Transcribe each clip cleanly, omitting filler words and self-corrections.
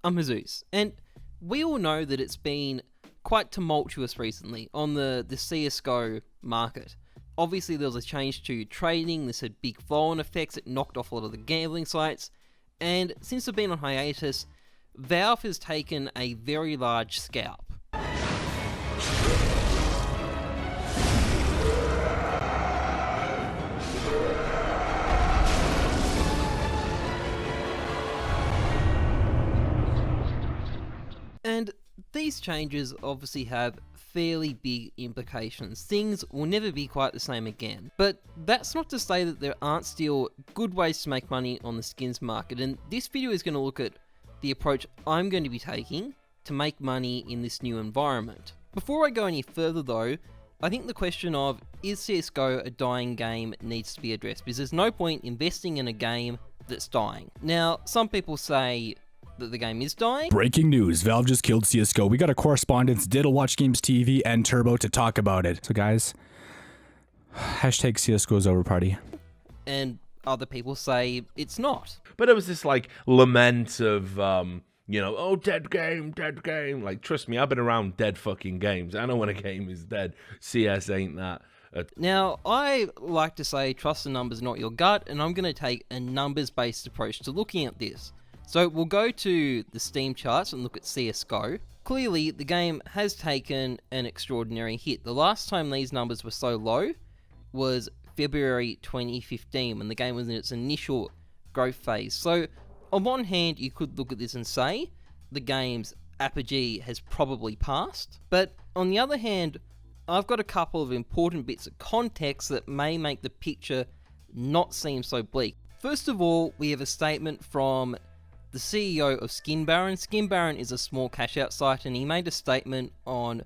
I'm Heyzeus, and we all know that it's been quite tumultuous recently on the CSGO market. Obviously there was a change to trading, this had big flow-on effects, it knocked off a lot of the gambling sites, and since they've been on hiatus, Valve has taken a very large scalp. And these changes obviously have fairly big implications. Things will never be quite the same again. But that's not to say that there aren't still good ways to make money on the skins market, and this video is going to look at the approach I'm going to be taking to make money in this new environment. Before I go any further though, I think the question of is CSGO a dying game needs to be addressed, because there's no point investing in a game that's dying. Now, some people say that the game is dying. Breaking news, Valve just killed CSGO. We got a correspondent, Diddle Watch Games TV, and Turbo to talk about it. So guys, hashtag CSGO's over party. And other people say it's not. But it was this like lament of, oh, dead game, dead game. Like, trust me, I've been around dead fucking games. I know when a game is dead. CS ain't that. Now, I like to say trust the numbers, not your gut, and I'm going to take a numbers-based approach to looking at this. So we'll go to the Steam charts and look at CSGO. Clearly, the game has taken an extraordinary hit. The last time these numbers were so low was February 2015, when the game was in its initial growth phase. So, on one hand, you could look at this and say the game's apogee has probably passed. But on the other hand, I've got a couple of important bits of context that may make the picture not seem so bleak. First of all, we have a statement from the CEO of Skin Baron. Skin Baron is a small cash-out site, and he made a statement on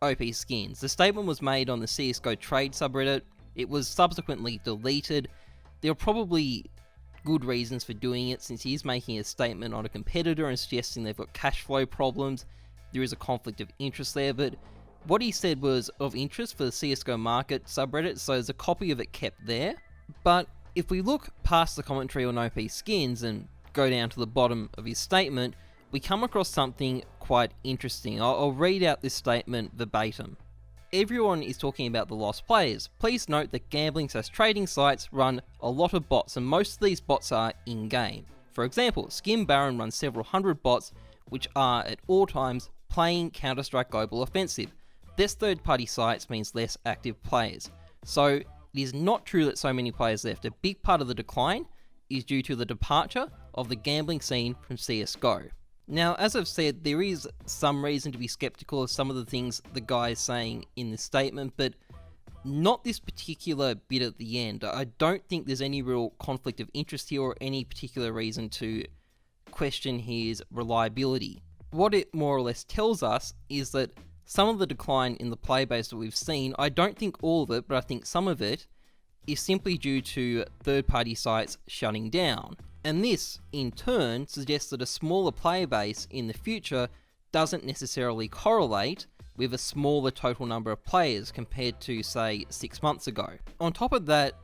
OP skins. The statement was made on the CSGO trade subreddit. It was subsequently deleted. There are probably good reasons for doing it, since he is making a statement on a competitor and suggesting they've got cash flow problems. There is a conflict of interest there, but what he said was of interest for the CSGO market subreddit, so there's a copy of it kept there. But if we look past the commentary on OP skins and go down to the bottom of his statement, we come across something quite interesting. I'll read out this statement verbatim. Everyone is talking about the lost players. Please note that gambling/trading sites run a lot of bots, and most of these bots are in-game. For example, Skin Baron runs several hundred bots, which are at all times playing Counter-Strike Global Offensive. Less third-party sites means less active players. So it is not true that so many players left. A big part of the decline is due to the departure of the gambling scene from CSGO. Now, as I've said, there is some reason to be skeptical of some of the things the guy is saying in this statement, but not this particular bit at the end. I don't think there's any real conflict of interest here or any particular reason to question his reliability. What it more or less tells us is that some of the decline in the player base that we've seen, I don't think all of it, but I think some of it, is simply due to third-party sites shutting down. And this, in turn, suggests that a smaller player base in the future doesn't necessarily correlate with a smaller total number of players compared to, say, 6 months ago. On top of that,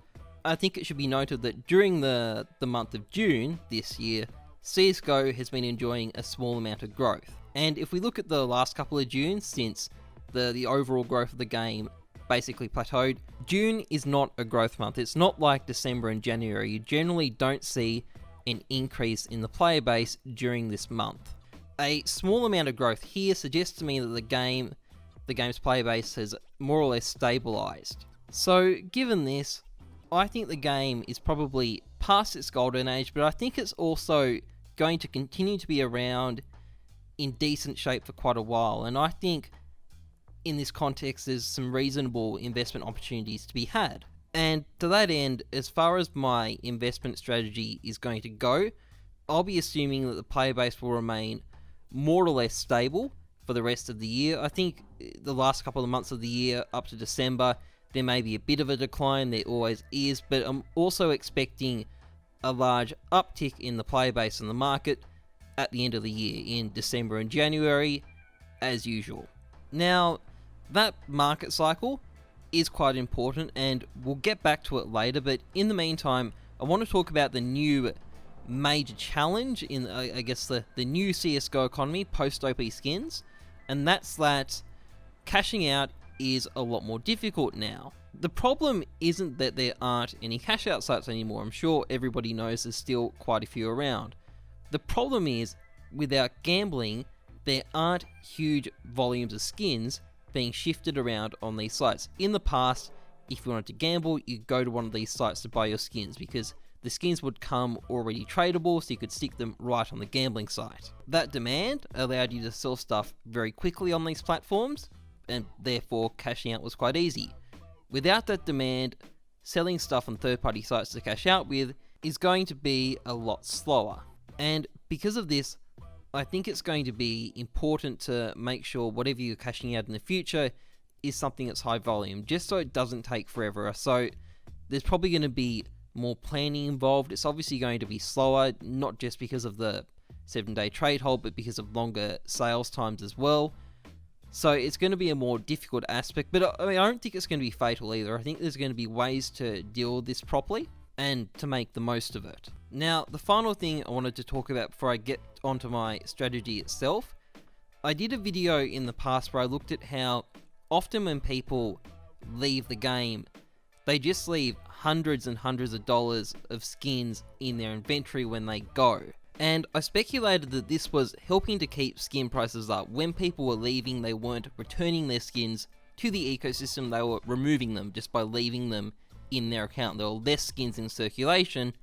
I think it should be noted that during the month of June this year, CSGO has been enjoying a small amount of growth. And if we look at the last couple of Junes, since the overall growth of the game basically plateaued, June is not a growth month. It's not like December and January. You generally don't see an increase in the player base during this month. A small amount of growth here suggests to me that the game's player base has more or less stabilized. So given this, I think the game is probably past its golden age, but I think it's also going to continue to be around in decent shape for quite a while, and I think in this context there's some reasonable investment opportunities to be had. And to that end, as far as my investment strategy is going to go, I'll be assuming that the player base will remain more or less stable for the rest of the year. I think the last couple of months of the year up to December, there may be a bit of a decline, there always is, but I'm also expecting a large uptick in the player base in the market at the end of the year, in December and January, as usual. Now, that market cycle is quite important, and we'll get back to it later, but in the meantime, I want to talk about the new major challenge in, I guess, the new CSGO economy post-OP skins, and that's that cashing out is a lot more difficult now. The problem isn't that there aren't any cash out sites anymore. I'm sure everybody knows there's still quite a few around. The problem is, without gambling, there aren't huge volumes of skins being shifted around on these sites. In the past, if you wanted to gamble, you'd go to one of these sites to buy your skins because the skins would come already tradable, so you could stick them right on the gambling site. That demand allowed you to sell stuff very quickly on these platforms, and therefore cashing out was quite easy. Without that demand, selling stuff on third-party sites to cash out with is going to be a lot slower. And because of this, I think it's going to be important to make sure whatever you're cashing out in the future is something that's high volume, just so it doesn't take forever. So there's probably going to be more planning involved. It's obviously going to be slower, not just because of the 7-day trade hold, but because of longer sales times as well. So it's going to be a more difficult aspect, but I don't think it's going to be fatal either. I think there's going to be ways to deal with this properly and to make the most of it. Now, the final thing I wanted to talk about before I get onto my strategy itself, I did a video in the past where I looked at how often when people leave the game, they just leave hundreds and hundreds of dollars of skins in their inventory when they go. And I speculated that this was helping to keep skin prices up. When people were leaving, they weren't returning their skins to the ecosystem, they were removing them just by leaving them in their account. There were less skins in circulation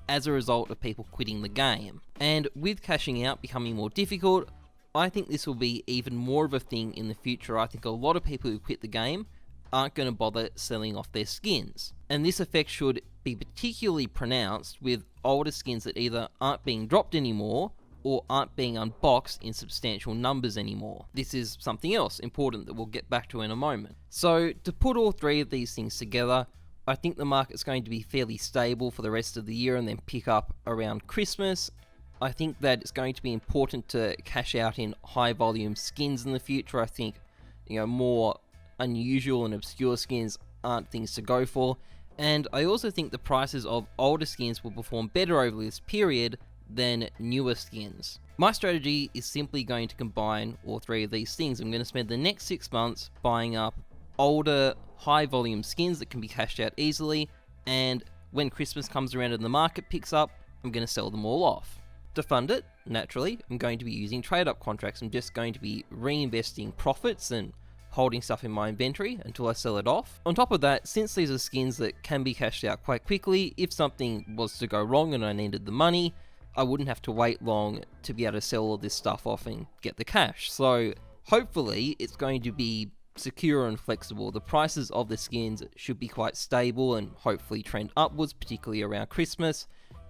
as a result of people quitting the game. And with cashing out becoming more difficult, I think this will be even more of a thing in the future. I think a lot of people who quit the game aren't going to bother selling off their skins. And this effect should be particularly pronounced with older skins that either aren't being dropped anymore or aren't being unboxed in substantial numbers anymore. This is something else important that we'll get back to in a moment. So to put all three of these things together, I think the market's going to be fairly stable for the rest of the year and then pick up around Christmas. I think that it's going to be important to cash out in high volume skins in the future. I think, more unusual and obscure skins aren't things to go for. And I also think the prices of older skins will perform better over this period than newer skins. My strategy is simply going to combine all three of these things. I'm going to spend the next 6 months buying up older, high volume skins that can be cashed out easily, and when Christmas comes around and the market picks up, I'm going to sell them all off. To fund it, naturally, I'm going to be using trade-up contracts. I'm just going to be reinvesting profits and holding stuff in my inventory until I sell it off. On top of that, since these are skins that can be cashed out quite quickly, if something was to go wrong and I needed the money, I wouldn't have to wait long to be able to sell all this stuff off and get the cash. So hopefully it's going to be secure and flexible. The prices of the skins should be quite stable and hopefully trend upwards, particularly around Christmas.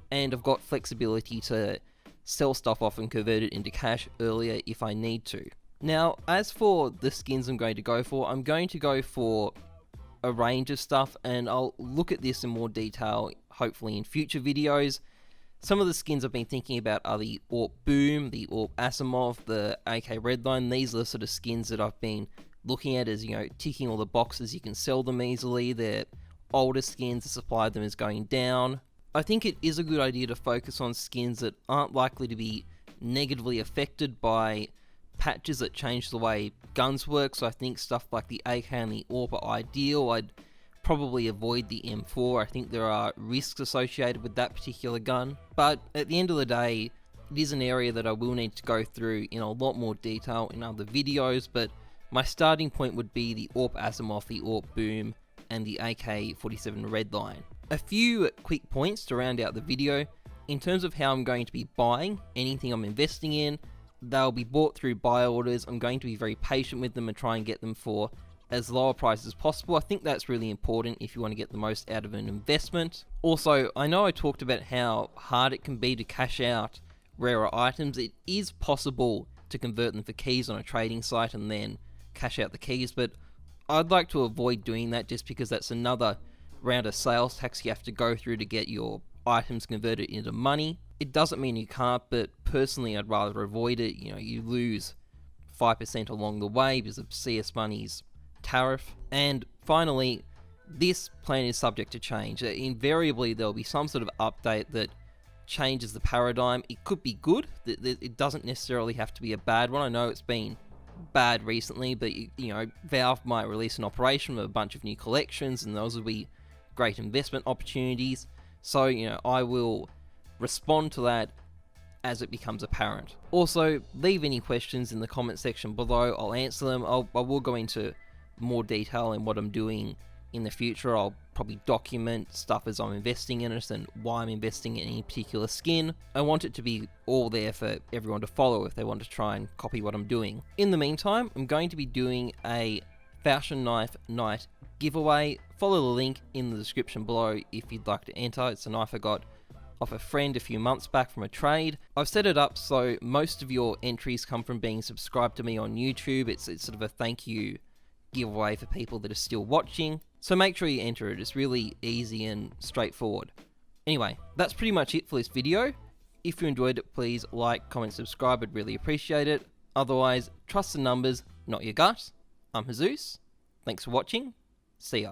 And I've got flexibility to sell stuff off and convert it into cash earlier if I need to. Now, as for the skins I'm going to go for a range of stuff, and I'll look at this in more detail, hopefully in future videos. Some of the skins I've been thinking about are the AWP Boom, the AWP Asimov, the AK Redline. These are the sort of skins that I've been looking at as, ticking all the boxes. You can sell them easily. They're older skins, the supply of them is going down. I think it is a good idea to focus on skins that aren't likely to be negatively affected by patches that change the way guns work. So I think stuff like the AK and the AWP are ideal. I'd probably avoid the M4. I think there are risks associated with that particular gun. But at the end of the day, it is an area that I will need to go through in a lot more detail in other videos. But my starting point would be the AWP Asimov, the AWP Boom, and the AK-47 Redline. A few quick points to round out the video. In terms of how I'm going to be buying anything I'm investing in, they'll be bought through buy orders. I'm going to be very patient with them and try and get them for as low a price as possible. I think that's really important if you want to get the most out of an investment. Also, I know I talked about how hard it can be to cash out rarer items. It is possible to convert them for keys on a trading site and then cash out the keys, but I'd like to avoid doing that just because that's another round of sales tax you have to go through to get your items converted into money. It doesn't mean you can't, but personally I'd rather avoid it. You lose 5% along the way because of CS Money's tariff. And finally, this plan is subject to change. Invariably there'll be some sort of update that changes the paradigm. It could be good. It doesn't necessarily have to be a bad one. I know it's been bad recently, but you know, Valve might release an operation with a bunch of new collections, and those will be great investment opportunities. So, you know, I will respond to that as it becomes apparent. Also, leave any questions in the comment section below. I'll answer them. I will go into more detail in what I'm doing in the future. I'll probably document stuff as I'm investing in it and why I'm investing in any particular skin. I want it to be all there for everyone to follow if they want to try and copy what I'm doing. In the meantime, I'm going to be doing a Falchion Knife Night giveaway. Follow the link in the description below if you'd like to enter. It's a knife I got off a friend a few months back from a trade. I've set it up so most of your entries come from being subscribed to me on YouTube. It's sort of a thank you giveaway for people that are still watching. So make sure you enter it. It's really easy and straightforward. Anyway, that's pretty much it for this video. If you enjoyed it, please like, comment, subscribe. I'd really appreciate it. Otherwise, trust the numbers, not your gut. I'm Heyzeus. Thanks for watching. See ya.